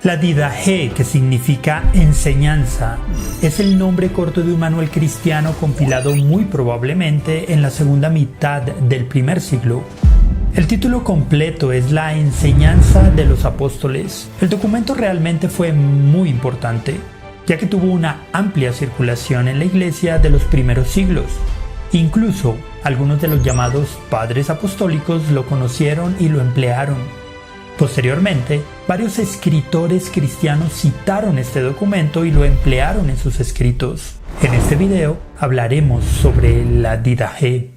La Didache, que significa enseñanza, es el nombre corto de un manual cristiano compilado muy probablemente en la segunda mitad del primer siglo. El título completo es La enseñanza de los apóstoles. El documento realmente fue muy importante, ya que tuvo una amplia circulación en la iglesia de los primeros siglos. Incluso algunos de los llamados padres apostólicos lo conocieron y lo emplearon. Posteriormente, varios escritores cristianos citaron este documento y lo emplearon en sus escritos. En este video hablaremos sobre la Didache.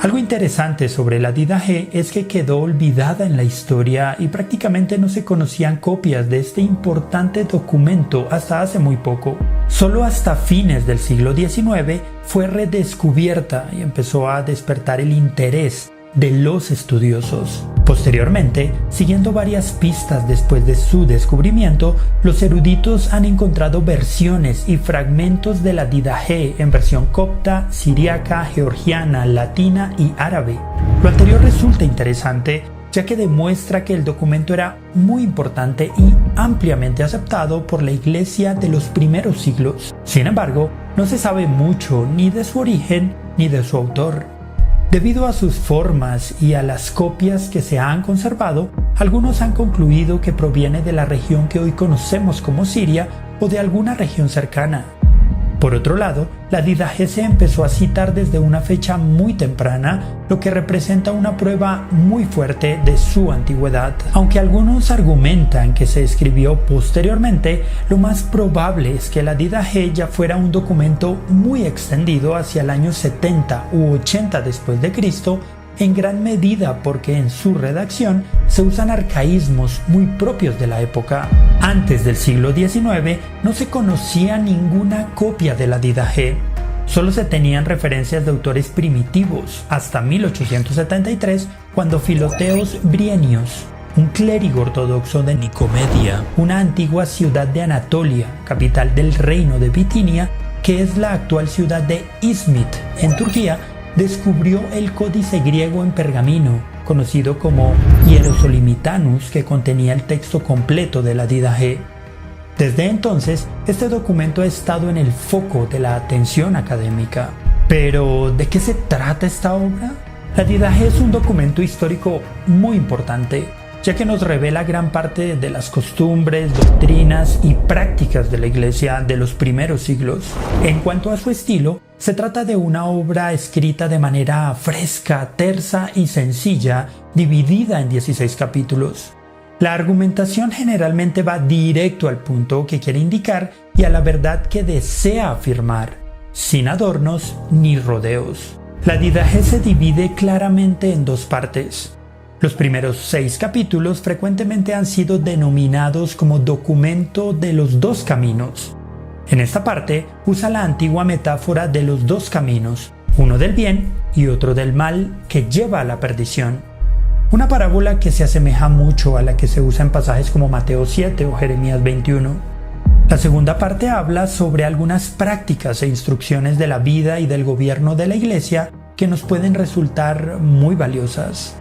Algo interesante sobre la Didache es que quedó olvidada en la historia y prácticamente no se conocían copias de este importante documento hasta hace muy poco. Solo hasta fines del siglo XIX fue redescubierta y empezó a despertar el interés de los estudiosos. Posteriormente, siguiendo varias pistas después de su descubrimiento, los eruditos han encontrado versiones y fragmentos de la Didache en versión copta, siríaca, georgiana, latina y árabe. Lo anterior resulta interesante, ya que demuestra que el documento era muy importante y ampliamente aceptado por la iglesia de los primeros siglos. Sin embargo, no se sabe mucho ni de su origen ni de su autor. Debido a sus formas y a las copias que se han conservado, algunos han concluido que proviene de la región que hoy conocemos como Siria o de alguna región cercana. Por otro lado, la Didache se empezó a citar desde una fecha muy temprana, lo que representa una prueba muy fuerte de su antigüedad. Aunque algunos argumentan que se escribió posteriormente, lo más probable es que la Didache ya fuera un documento muy extendido hacia el año 70 u 80 después de Cristo, en gran medida porque en su redacción se usan arcaísmos muy propios de la época. Antes del siglo XIX no se conocía ninguna copia de la Didache. Solo se tenían referencias de autores primitivos hasta 1873, cuando Filoteos Brienios, un clérigo ortodoxo de Nicomedia, una antigua ciudad de Anatolia, capital del reino de Bitinia, que es la actual ciudad de Izmit, en Turquía, descubrió el códice griego en pergamino, conocido como Hierosolimitanus, que contenía el texto completo de la Didache. Desde entonces, este documento ha estado en el foco de la atención académica. Pero, ¿de qué se trata esta obra? La Didache es un documento histórico muy importante, ya que nos revela gran parte de las costumbres, doctrinas y prácticas de la Iglesia de los primeros siglos. En cuanto a su estilo, se trata de una obra escrita de manera fresca, tersa y sencilla, dividida en 16 capítulos. La argumentación generalmente va directo al punto que quiere indicar y a la verdad que desea afirmar, sin adornos ni rodeos. La Didache se divide claramente en dos partes. Los primeros 6 capítulos frecuentemente han sido denominados como documento de los dos caminos. En esta parte usa la antigua metáfora de los dos caminos, uno del bien y otro del mal que lleva a la perdición. Una parábola que se asemeja mucho a la que se usa en pasajes como Mateo 7 o Jeremías 21. La segunda parte habla sobre algunas prácticas e instrucciones de la vida y del gobierno de la Iglesia que nos pueden resultar muy valiosas.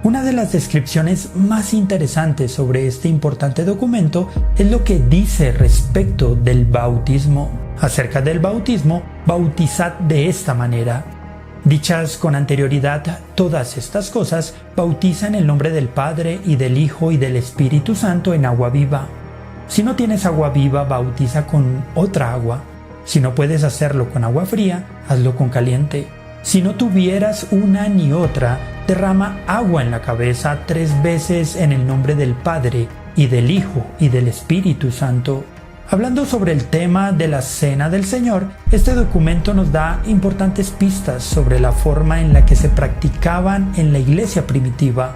Una de las descripciones más interesantes sobre este importante documento es lo que dice respecto del bautismo. Acerca del bautismo, bautizad de esta manera. Dichas con anterioridad, todas estas cosas bautizan en el nombre del Padre y del Hijo y del Espíritu Santo en agua viva. Si no tienes agua viva, bautiza con otra agua. Si no puedes hacerlo con agua fría, hazlo con caliente. Si no tuvieras una ni otra, derrama agua en la cabeza 3 veces en el nombre del Padre, y del Hijo, y del Espíritu Santo. Hablando sobre el tema de la Cena del Señor, este documento nos da importantes pistas sobre la forma en la que se practicaban en la iglesia primitiva.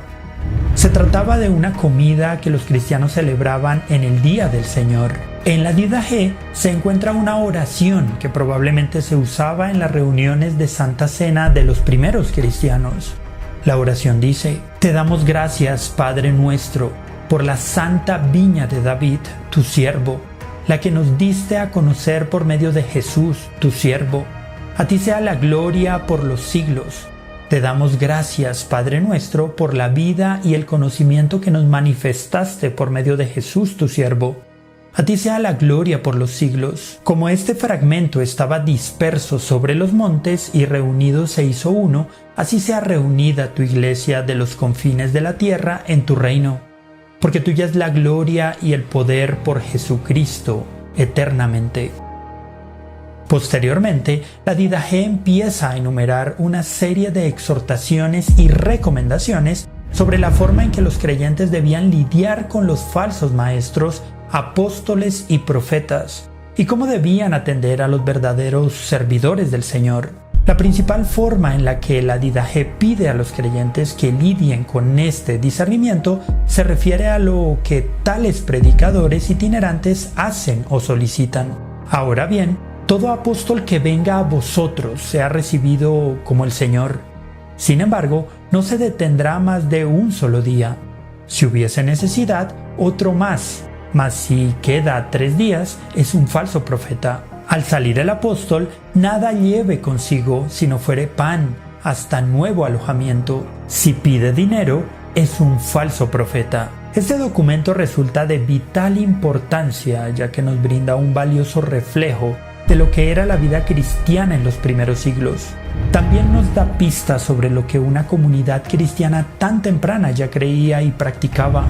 Se trataba de una comida que los cristianos celebraban en el Día del Señor. En la Didache se encuentra una oración que probablemente se usaba en las reuniones de Santa Cena de los primeros cristianos. La oración dice: Te damos gracias, Padre nuestro, por la santa viña de David, tu siervo, la que nos diste a conocer por medio de Jesús, tu siervo. A ti sea la gloria por los siglos. Te damos gracias, Padre nuestro, por la vida y el conocimiento que nos manifestaste por medio de Jesús, tu siervo. A ti sea la gloria por los siglos. Como este fragmento estaba disperso sobre los montes y reunido se hizo uno, así sea reunida tu iglesia de los confines de la tierra en tu reino. Porque tuya es la gloria y el poder por Jesucristo, eternamente. Posteriormente, la Didaché empieza a enumerar una serie de exhortaciones y recomendaciones sobre la forma en que los creyentes debían lidiar con los falsos maestros, apóstoles y profetas, y cómo debían atender a los verdaderos servidores del Señor. La principal forma en la que la Didaché pide a los creyentes que lidien con este discernimiento se refiere a lo que tales predicadores itinerantes hacen o solicitan. Ahora bien, todo apóstol que venga a vosotros sea recibido como el Señor. Sin embargo, no se detendrá más de un solo día. Si hubiese necesidad, otro más. Mas si queda 3 días, es un falso profeta. Al salir el apóstol, nada lleve consigo si no fuere pan, hasta nuevo alojamiento. Si pide dinero, es un falso profeta. Este documento resulta de vital importancia, ya que nos brinda un valioso reflejo de lo que era la vida cristiana en los primeros siglos. También nos da pistas sobre lo que una comunidad cristiana tan temprana ya creía y practicaba,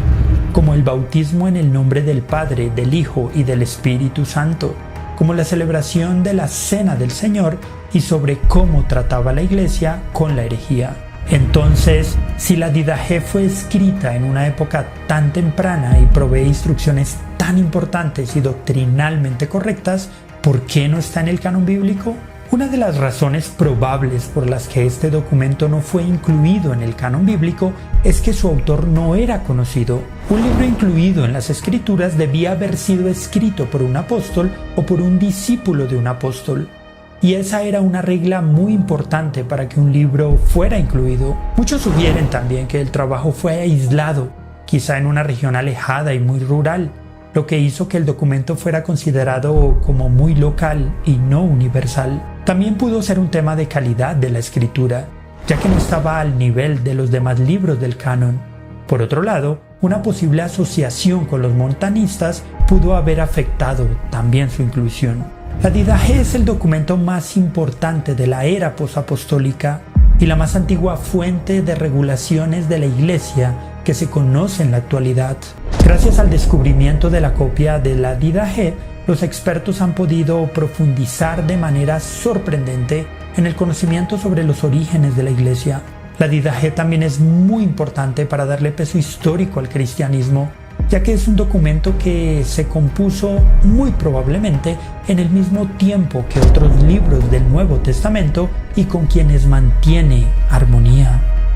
como el bautismo en el nombre del Padre, del Hijo y del Espíritu Santo, como la celebración de la Cena del Señor y sobre cómo trataba la Iglesia con la herejía. Entonces, si la Didaché fue escrita en una época tan temprana y provee instrucciones tan importantes y doctrinalmente correctas, ¿por qué no está en el canon bíblico? Una de las razones probables por las que este documento no fue incluido en el canon bíblico es que su autor no era conocido. Un libro incluido en las Escrituras debía haber sido escrito por un apóstol o por un discípulo de un apóstol. Y esa era una regla muy importante para que un libro fuera incluido. Muchos sugieren también que el trabajo fue aislado, quizá en una región alejada y muy rural, lo que hizo que el documento fuera considerado como muy local y no universal. También pudo ser un tema de calidad de la escritura, ya que no estaba al nivel de los demás libros del canon. Por otro lado, una posible asociación con los montanistas pudo haber afectado también su inclusión. La Didaché es el documento más importante de la era posapostólica y la más antigua fuente de regulaciones de la Iglesia que se conoce en la actualidad. Gracias al descubrimiento de la copia de la Didaché, los expertos han podido profundizar de manera sorprendente en el conocimiento sobre los orígenes de la Iglesia. La Didaché también es muy importante para darle peso histórico al cristianismo, ya que es un documento que se compuso muy probablemente en el mismo tiempo que otros libros del Nuevo Testamento y con quienes mantiene armonía.